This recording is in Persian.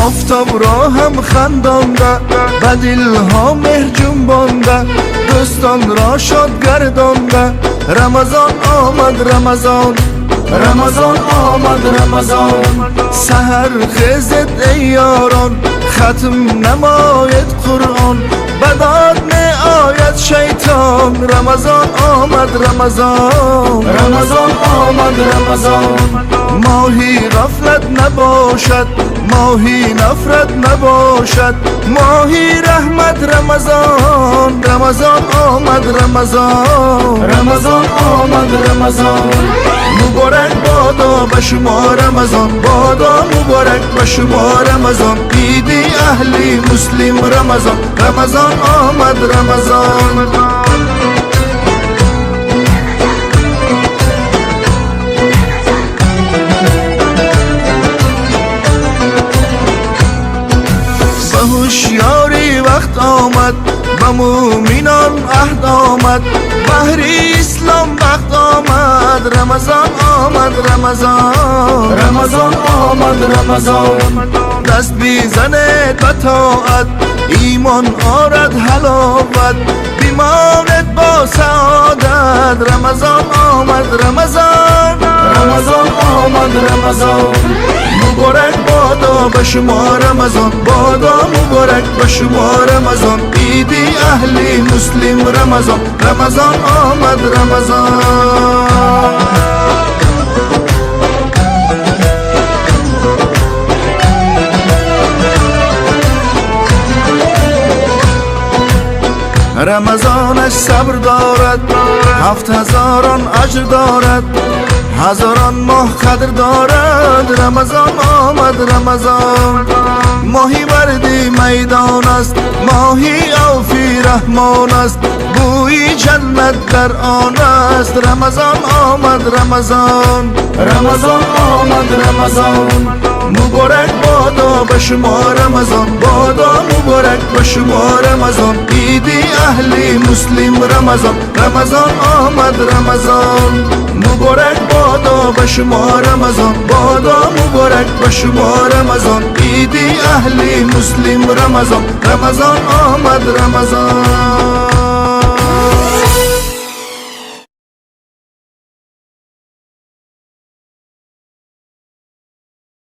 آفتاب را هم خندانده، به دلها مهر جنبانده، دوستان را شاد گردانده. رمضان آمد رمضان، رمضان آمد رمضان. سحر خیزد ای یاران، ختم نماید قرآن، بداد می آید شیطان. رمضان آمد رمضان، رمضان آمد رمضان. ماهی غفلت نباشد، ماهی نفرت نباشد، ماهی رحمت رمضان. رمضان آمد رمضان، رمضان آمد رمضان. مبارک بادا به شما رمضان، بادا مبارک به شما رمضان. عیدی اهلی مسلم رمضان، رمضان آمد رمضان. هوشیاری وقت آمد، به مومنان عهد آمد، بهر اسلام وقت آمد. رمضان آمد رمضان، رمضان آمد رمضان. دست بیزنید به طاعت، ایمان آرد حلاوت، بیمارد با سعادت. رمضان آمد رمضان، رمضان آمد رمضان. مبارک بادا به شما رمضان، بادا مبارک به شما رمضان. عیدی اهلی مسلم رمضان، رمضان آمد رمضان. رمضانش صبر دارد، 7000 اجر دارد، هزاران ماه قدر دارد. رمضان آمد رمضان. ماهی وردی میدان است، ماهی عوفی رحمان است، بوی جنت در آن است. رمضان آمد رمضان، رمضان آمد رمضان. مبارک بادا به شما رمضان، بادا مبارک به شما رمضان. عیدی اهلی مسلم رمضان، رمضان آمد رمضان. مبارک بادا به شما رمضان، بادا مبارک به شما رمضان. عیدی اهلی مسلم رمضان، رمضان آمد رمضان.